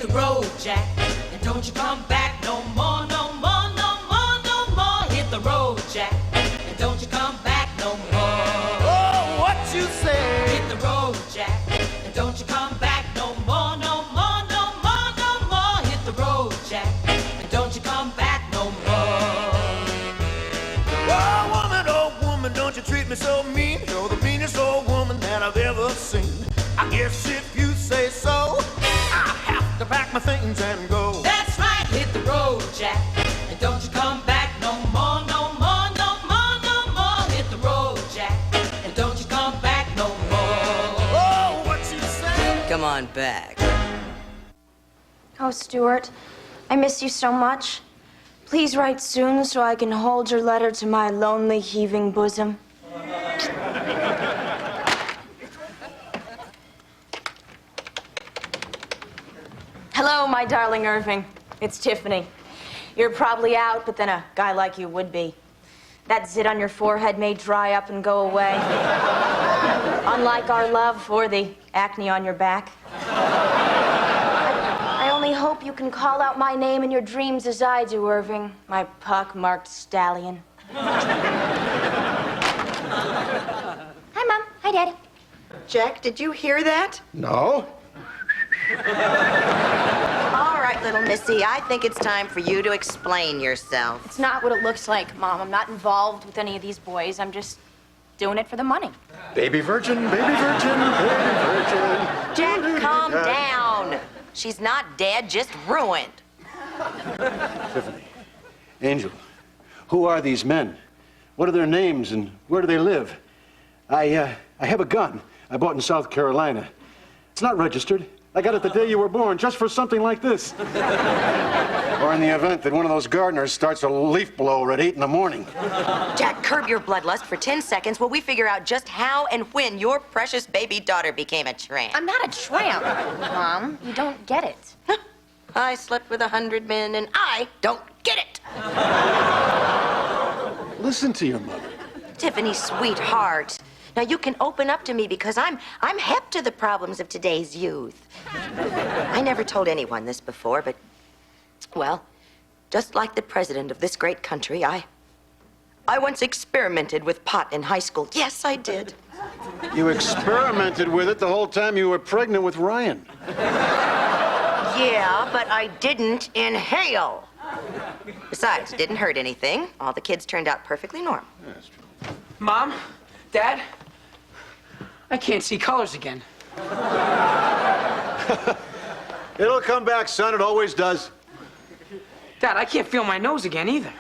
road, Jack, and don't you come back no more, no more, no more, no more. Hit the road, Jack, and don't you come back no more. Oh, what you say? Hit the road, Jack, and don't you come back no more, no more, no more, no more. Hit the road, Jack, and don't you come back no more. Oh, woman, don't you treat me so mean. You're the meanest old woman that I've ever seen. I guess if you say so, I have to pack my things and go. That's right, hit the road, Jack, and don't you come back no more, no more, no more, no more. Hit the road, Jack, and don't you come back no more. Oh, what you say? Come on back. Oh, Stuart, I miss you so much. Please write soon so I can hold your letter to my lonely, heaving bosom. Hello, my darling Irving. It's Tiffany. You're probably out, but then a guy like you would be. That zit on your forehead may dry up and go away. Unlike our love or the acne on your back. I only hope you can call out my name in your dreams as I do, Irving, my pock-marked stallion. Hi, Mom. Hi, Daddy. Jack, did you hear that? No. All right, little missy, I think it's time for you to explain yourself. It's not what it looks like, Mom. I'm not involved with any of these boys. I'm just doing it for the money. Baby virgin, baby virgin, baby virgin. Jack, calm down. She's not dead, just ruined. Tiffany, Angel, who are these men? What are their names and where do they live? I have a gun I bought in South Carolina. It's not registered. I got it the day you were born, just for something like this. Or in the event that one of those gardeners starts a leaf blower at 8 in the morning. Jack, curb your bloodlust for 10 seconds while we figure out just how and when your precious baby daughter became a tramp. I'm not a tramp, Mom. You don't get it. I slept with 100 men and I don't get it. Listen to your mother. Tiffany, sweetheart. Now you can open up to me because I'm hep to the problems of today's youth. I never told anyone this before, but, well, just like the president of this great country, I once experimented with pot in high school. Yes, I did. You experimented with it the whole time you were pregnant with Ryan. Yeah, but I didn't inhale. Besides, it didn't hurt anything. All the kids turned out perfectly normal. Yeah, that's true. Mom, Dad, I can't see colors again. It'll come back, son. It always does. Dad, I can't feel my nose again either.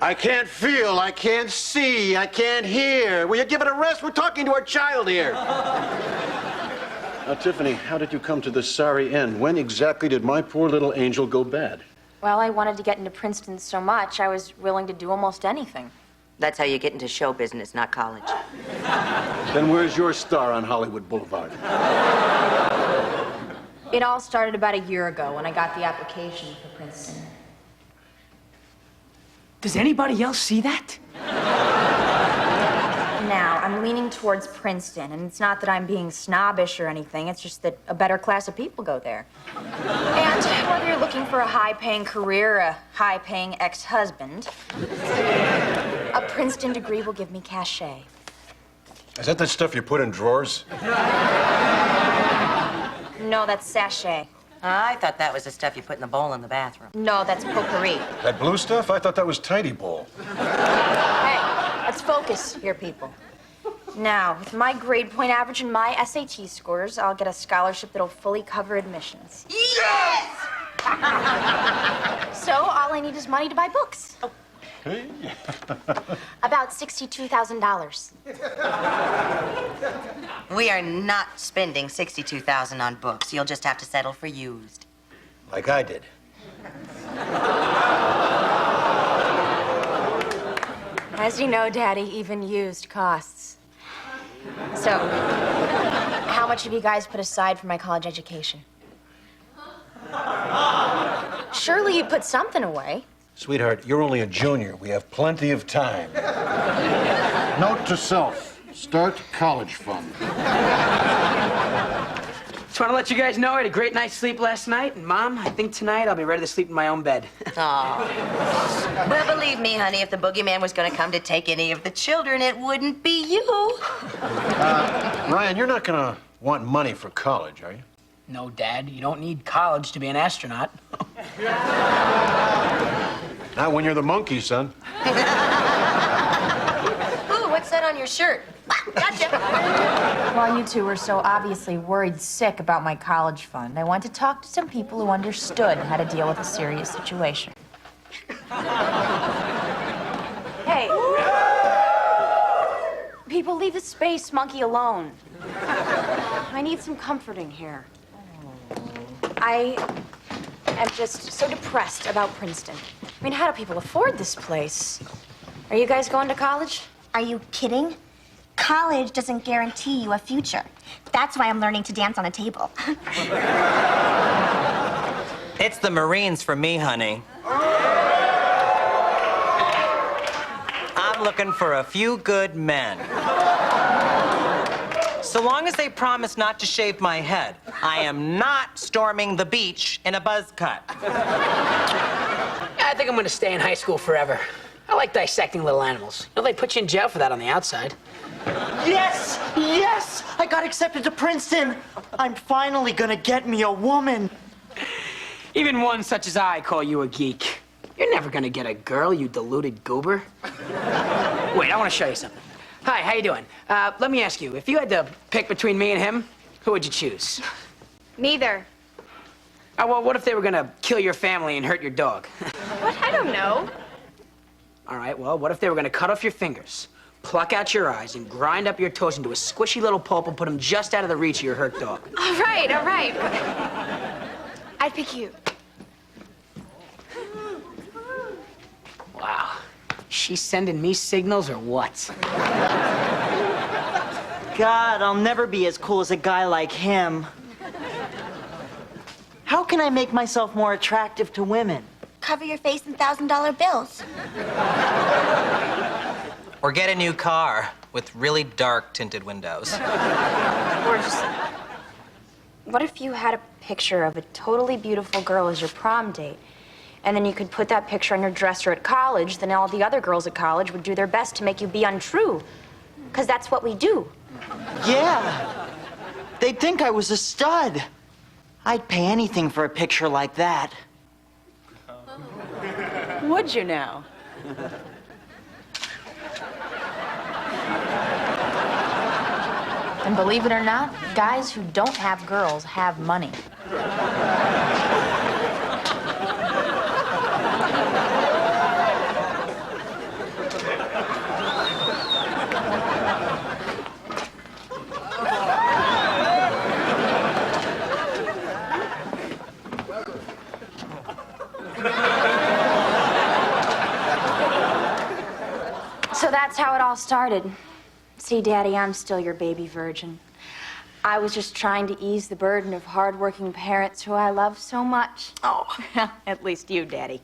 I can't feel, I can't see, I can't hear. Will you give it a rest? We're talking to our child here. Now, Tiffany, how did you come to this sorry end? When exactly did my poor little angel go bad? Well, I wanted to get into Princeton so much, I was willing to do almost anything. That's how you get into show business, not college. Then where's your star on Hollywood Boulevard? It all started about a year ago when I got the application for Princeton. Does anybody else see that? Now, I'm leaning towards Princeton, and it's not that I'm being snobbish or anything, it's just that a better class of people go there. And whether you're looking for a high-paying career, a high-paying ex-husband, a Princeton degree will give me cachet. Is that the stuff you put in drawers? No, that's sachet. I thought that was the stuff you put in the bowl in the bathroom. No, that's potpourri. That blue stuff? I thought that was tidy bowl. Hey, let's focus here, people. Now, with my grade point average and my SAT scores, I'll get a scholarship that'll fully cover admissions. Yes! So all I need is money to buy books. Hey. About $62,000. We are not spending $62,000 on books. You'll just have to settle for used. Like I did. As you know, Daddy, even used costs. So, how much have you guys put aside for my college education? Surely you put something away. Sweetheart, you're only a junior. We have plenty of time. Note to self, start college fund. Just want to let you guys know I had a great night's sleep last night, and Mom, I think tonight I'll be ready to sleep in my own bed. Aw. Well, believe me, honey, if the boogeyman was going to come to take any of the children, it wouldn't be you. Ryan, you're not gonna want money for college, are you? No, Dad, you don't need college to be an astronaut. Not when you're the monkey, son. Ooh, what's that on your shirt? Gotcha. While you two were so obviously worried sick about my college fund, I wanted to talk to some people who understood how to deal with a serious situation. Hey. People, leave the space monkey alone. I need some comforting here. I am just so depressed about Princeton. I mean, how do people afford this place? Are you guys going to college? Are you kidding? College doesn't guarantee you a future. That's why I'm learning to dance on a table. It's the Marines for me, honey. I'm looking for a few good men. So long as they promise not to shave my head, I am not storming the beach in a buzz cut. I think I'm going to stay in high school forever. I like dissecting little animals. You know, they put you in jail for that on the outside. Yes! Yes! I got accepted to Princeton. I'm finally gonna get me a woman. Even one such as I call you a geek. You're never going to get a girl, you deluded goober. Wait, I want to show you something. Hi, how you doing? Let me ask you, if you had to pick between me and him, who would you choose? Neither. Oh, well, what if they were gonna kill your family and hurt your dog? What? I don't know. All right, well, what if they were gonna cut off your fingers, pluck out your eyes, and grind up your toes into a squishy little pulp and put them just out of the reach of your hurt dog? All right, all right. I'd pick you. Wow. She's sending me signals or what? God, I'll never be as cool as a guy like him. How can I make myself more attractive to women? Cover your face in $1,000 bills. Or get a new car with really dark tinted windows. Or just... What if you had a picture of a totally beautiful girl as your prom date? And then you could put that picture on your dresser at college, then all the other girls at college would do their best to make you be untrue. Because that's what we do. Yeah. They'd think I was a stud. I'd pay anything for a picture like that. Would you now? And believe it or not, guys who don't have girls have money. So that's how it all started. See, Daddy, I'm still your baby virgin. I was just trying to ease the burden of hardworking parents who I love so much. Oh, at least you, Daddy.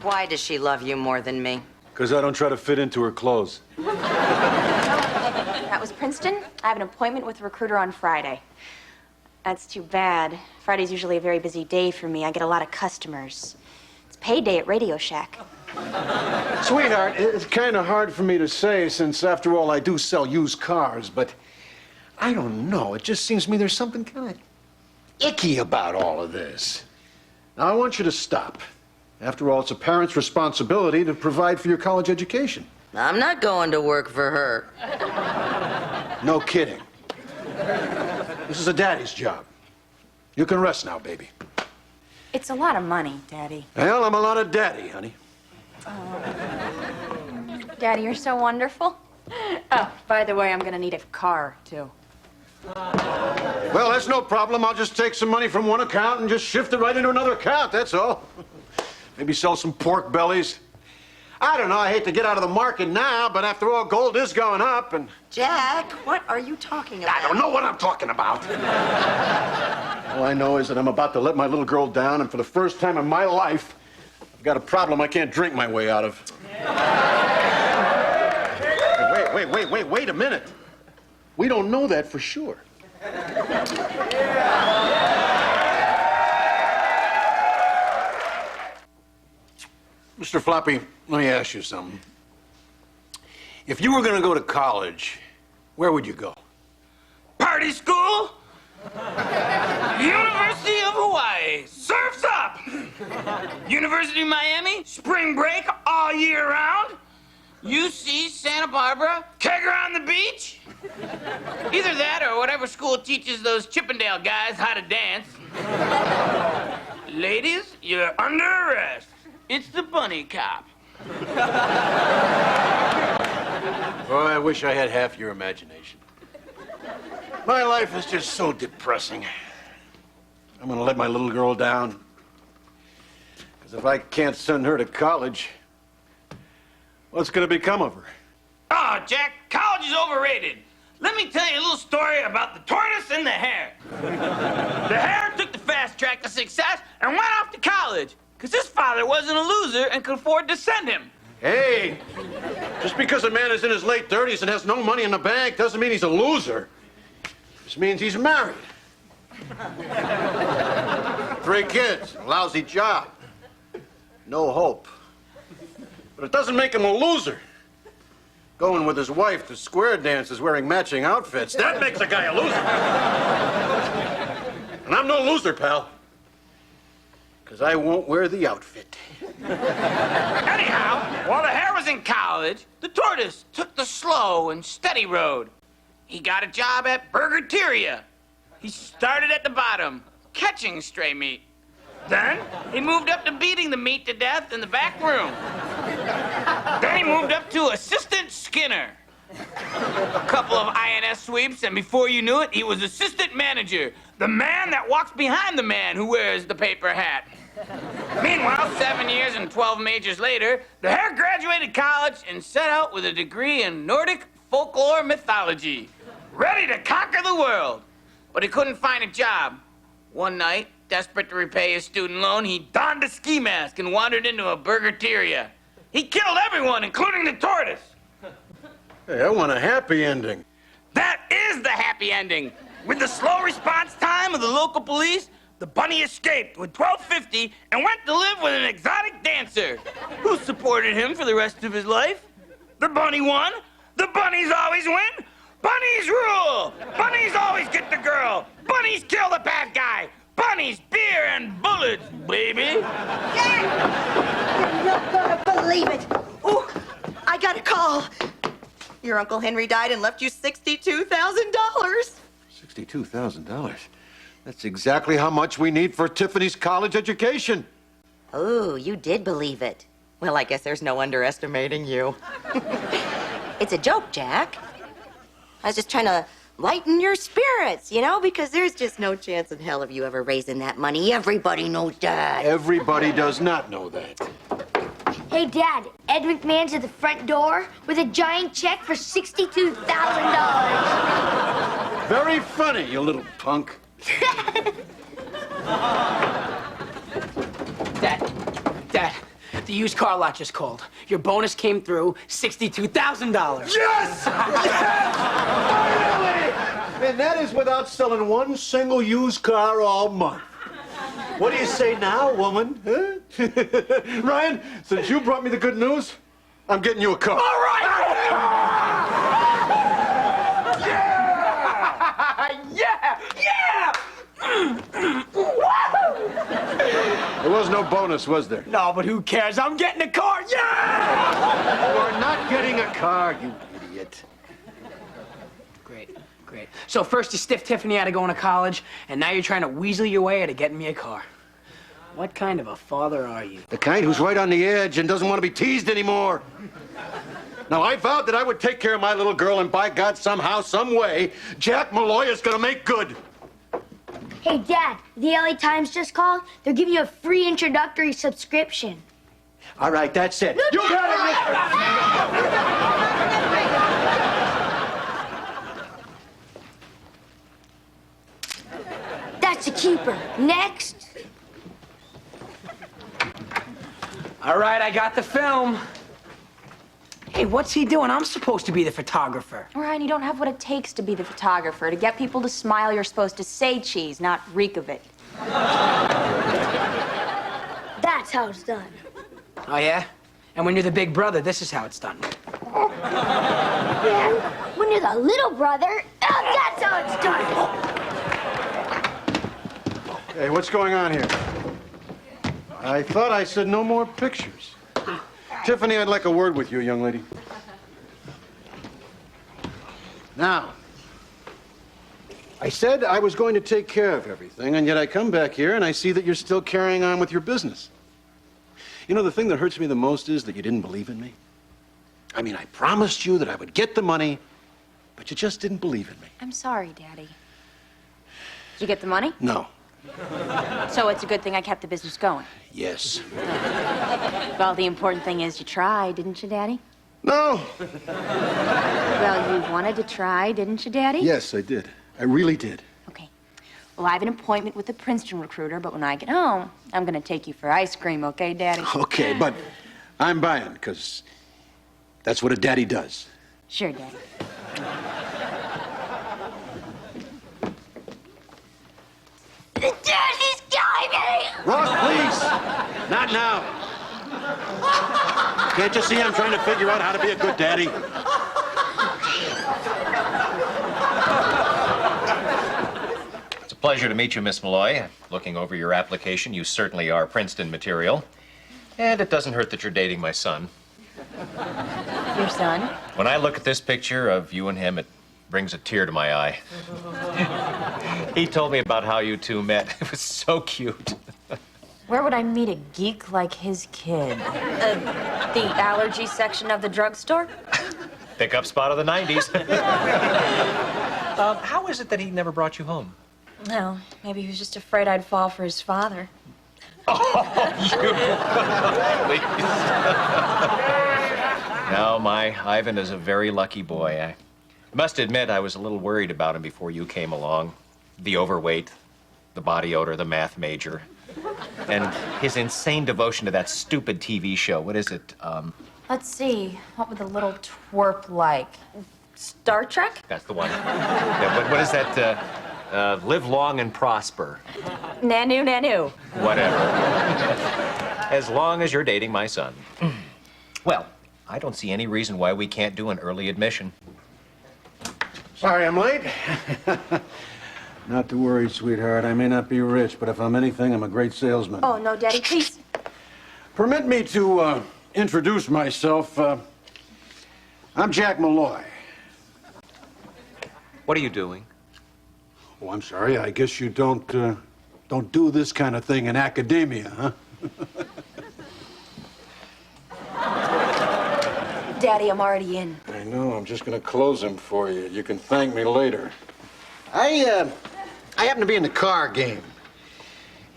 Why does she love you more than me? Because I don't try to fit into her clothes. That was Princeton. I have an appointment with a recruiter on Friday. That's too bad. Friday's usually a very busy day for me. I get a lot of customers. It's payday at Radio Shack. Sweetheart, it's kind of hard for me to say since, after all, I do sell used cars, but I don't know. It just seems to me there's something kind of icky about all of this. Now, I want you to stop. After all, it's a parent's responsibility to provide for your college education. I'm not going to work for her. No kidding. This is a daddy's job. You can rest now, baby. It's a lot of money, Daddy. Well, I'm a lot of daddy, honey. Daddy, you're so wonderful. Oh, by the way, I'm gonna need a car, too. Well, that's no problem. I'll just take some money from one account and just shift it right into another account, that's all. Maybe sell some pork bellies. I don't know, I hate to get out of the market now, but after all, gold is going up and... Jack, what are you talking about? I don't know what I'm talking about. All I know is that I'm about to let my little girl down, and for the first time in my life, I've got a problem I can't drink my way out of. Wait. wait a minute. We don't know that for sure. Mr. Floppy, let me ask you something. If you were going to go to college, where would you go? Party school? University of Hawaii. Surf's up! University of Miami? Spring break all year round? UC Santa Barbara? Kegger on the beach? Either that or whatever school teaches those Chippendale guys how to dance. Ladies, you're under arrest. It's the bunny cop. Oh, I wish I had half your imagination. My life is just so depressing. I'm gonna let my little girl down. Because if I can't send her to college, what's gonna become of her? Oh, Jack, college is overrated. Let me tell you a little story about the tortoise and the hare. The hare took the fast track to success and went off to college because his father wasn't a loser and could afford to send him. Hey, just because a man is in his late 30s and has no money in the bank doesn't mean he's a loser. This means he's married. 3 kids, a lousy job, no hope. But it doesn't make him a loser. Going with his wife to square dances wearing matching outfits, that makes a guy a loser. And I'm no loser, pal. Because I won't wear the outfit. Anyhow, while the hare was in college, the tortoise took the slow and steady road. He got a job at Burgerteria. He started at the bottom, catching stray meat. Then he moved up to beating the meat to death in the back room. Then he moved up to assistant skinner. A couple of INS sweeps, and before you knew it, he was assistant manager, the man that walks behind the man who wears the paper hat. Meanwhile, 7 years and 12 majors later, the hare graduated college and set out with a degree in Nordic folklore mythology, ready to conquer the world. But he couldn't find a job. One night, desperate to repay his student loan, he donned a ski mask and wandered into a Burgerteria. He killed everyone, including the tortoise. Hey, I want a happy ending. That is the happy ending. With the slow response time of the local police, the bunny escaped with $12.50 and went to live with an exotic dancer who supported him for the rest of his life. The bunny won. The bunnies always win. Bunnies rule. Bunnies always get the girl. Bunnies kill the bad guy. Bunnies, beer, and bullets, baby. You're not gonna believe it. Ooh, I got a call. Your Uncle Henry died and left you $62,000. $62,000? That's exactly how much we need for Tiffany's college education. Oh, you did believe it. Well, I guess there's no underestimating you. It's a joke, Jack. I was just trying to lighten your spirits, you know, because there's just no chance in hell of you ever raising that money. Everybody knows that. Everybody does not know that. Hey, Dad, Ed McMahon's at the front door with a giant check for $62,000. Very funny, you little punk. Dad, the used car lot just called. Your bonus came through, $62,000. Yes! Yes! Finally! And that is without selling one single used car all month. What do you say now, woman? Huh? Ryan, since you brought me the good news, I'm getting you a car. All right! Yeah! Yeah! There was no bonus, was there? No, but who cares? I'm getting a car. Yeah! You are not getting a car, you idiot. Great. So first you stiffed Tiffany out of going to college, and now you're trying to weasel your way out of getting me a car. What kind of a father are you? The kind who's right on the edge and doesn't want to be teased anymore. Now, I vowed that I would take care of my little girl, and by God, somehow, some way, Jack Malloy is gonna make good. Hey, Dad, the LA Times just called. They're giving you a free introductory subscription. All right, that's it. You got it, That's a keeper. Next. All right, I got the film. Hey, Hey, what's he doing? I'm supposed to be the photographer. Ryan, you don't have what it takes to be the photographer. To get people to smile, you're supposed to say cheese, not reek of it. That's how it's done. Oh, yeah? And when you're the big brother, this is how it's done. And when you're the little brother, that's how it's done. Hey, what's going on here? I thought I said no more pictures. Tiffany, I'd like a word with you, young lady. Now, I said I was going to take care of everything, and yet I come back here and I see that you're still carrying on with your business. You know, the thing that hurts me the most is that you didn't believe in me. I mean, I promised you that I would get the money, but you just didn't believe in me. I'm sorry, Daddy. Did you get the money? No. So it's a good thing I kept the business going. Yes. Well, the important thing is you tried, didn't you, Daddy? No. Well, you wanted to try, didn't you, Daddy? Yes, I did. I really did. Okay. Well, I have an appointment with the Princeton recruiter, but when I get home, I'm gonna take you for ice cream, okay, Daddy? Okay, but I'm buying, because that's what a daddy does. Sure, Daddy. Daddy's got me! Ross, please! Not now. Can't you see I'm trying to figure out how to be a good daddy? It's a pleasure to meet you, Miss Malloy. Looking over your application, you certainly are Princeton material. And it doesn't hurt that you're dating my son. Your son? When I look at this picture of you and him, it brings a tear to my eye. He told me about how you two met. It was so cute. Where would I meet a geek like his kid? The allergy section of the drugstore? Pickup spot of the 90s. How is it that he never brought you home? No, maybe he was just afraid I'd fall for his father. Oh, you... No, my Ivan is a very lucky boy. I must admit I was a little worried about him before you came along. The overweight, the body odor, the math major, and his insane devotion to that stupid TV show. What is it? Let's see, what would the little twerp like? Star Trek? That's the one. Yeah, what is that? Live long and prosper. Nanu, Nanu. Whatever. As long as you're dating my son. Well, I don't see any reason why we can't do an early admission. Sorry I'm late. Not to worry, sweetheart. I may not be rich, but if I'm anything, I'm a great salesman. Oh, no, Daddy, please. Permit me to introduce myself. I'm Jack Malloy. What are you doing? Oh, I'm sorry. I guess you don't do this kind of thing in academia, huh? Daddy, I'm already in. I know. I'm just going to close them for you. You can thank me later. I happen to be in the car game.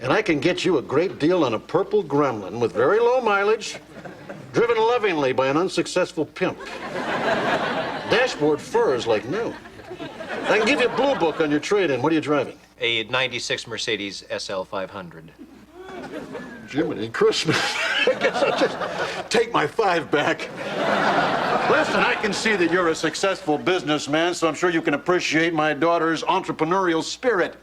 And I can get you a great deal on a purple gremlin with very low mileage, driven lovingly by an unsuccessful pimp. Dashboard fur is like new. I can give you a blue book on your trade-in. What are you driving? A 96 Mercedes SL 500. Jiminy Christmas. I guess I'll just take my 5 back. Listen, I can see that you're a successful businessman, so I'm sure you can appreciate my daughter's entrepreneurial spirit.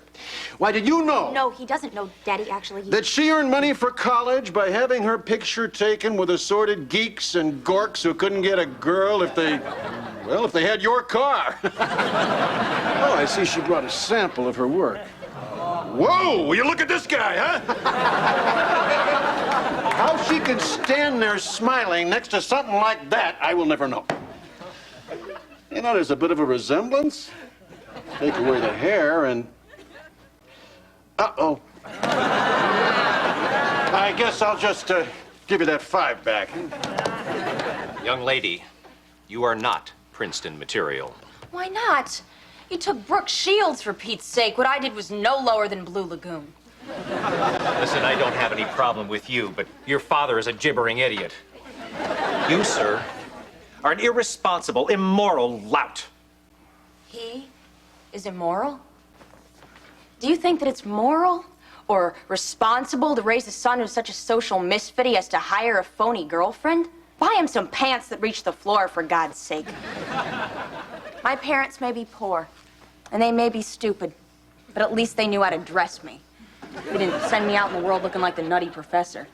Why, did you know? No, he doesn't know, Daddy, actually. That she earned money for college by having her picture taken with assorted geeks and gorks who couldn't get a girl if they had your car. Oh, I see she brought a sample of her work. Whoa, will you look at this guy, huh? How she can stand there smiling next to something like that, I will never know. You know, there's a bit of a resemblance. Take away the hair and... Uh-oh. I guess I'll just give you that 5 back. Young lady, you are not Princeton material. Why not? You took Brooke Shields, for Pete's sake. What I did was no lower than Blue Lagoon. Listen, I don't have any problem with you, but your father is a gibbering idiot. You, sir, are an irresponsible, immoral lout. He is immoral? Do you think that it's moral or responsible to raise a son who's such a social misfit he has to hire a phony girlfriend? Buy him some pants that reach the floor, for God's sake. My parents may be poor, and they may be stupid, but at least they knew how to dress me. They didn't send me out in the world looking like the nutty professor.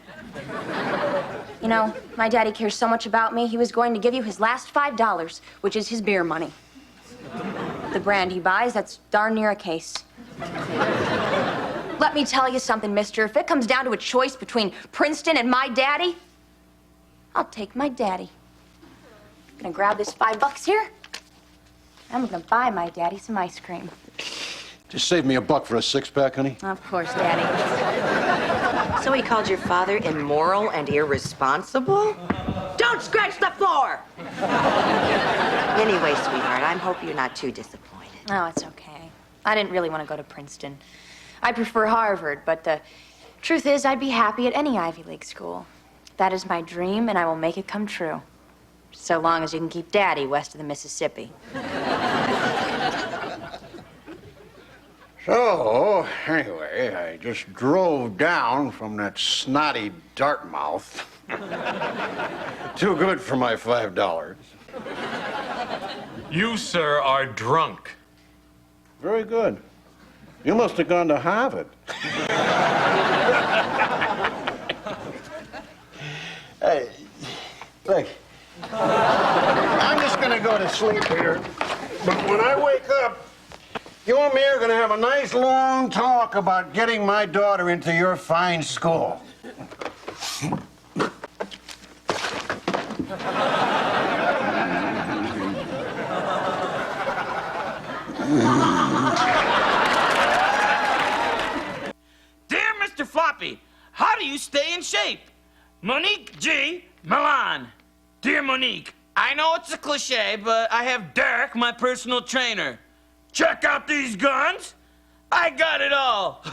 You know, my daddy cares so much about me, he was going to give you his last $5, which is his beer money. The brand he buys, that's darn near a case. Let me tell you something, mister. If it comes down to a choice between Princeton and my daddy, I'll take my daddy. I'm gonna grab this $5 here. I'm gonna buy my daddy some ice cream. Just save me $1 for a six-pack, honey. Of course, Daddy. So he called your father immoral and irresponsible? Don't scratch the floor! Anyway, sweetheart, I hope you're not too disappointed. Oh, it's okay. I didn't really want to go to Princeton. I prefer Harvard, but the truth is I'd be happy at any Ivy League school. That is my dream, and I will make it come true. So long as you can keep Daddy west of the Mississippi. So, anyway, I just drove down from that snotty Dartmouth. Too good for my $5. You, sir, are drunk. Very good. You must have gone to Harvard. Hey, look. I'm just gonna go to sleep here. But when I wake up, you and me are going to have a nice long talk about getting my daughter into your fine school. Dear Mr. Floppy, how do you stay in shape? Monique G. Milan. Dear Monique, I know it's a cliche, but I have Derek, my personal trainer. Check out these guns. I got it all.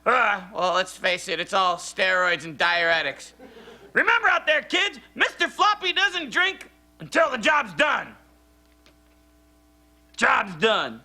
Well, let's face it, it's all steroids and diuretics. Remember out there, kids, Mr. Floppy doesn't drink until the job's done. Job's done.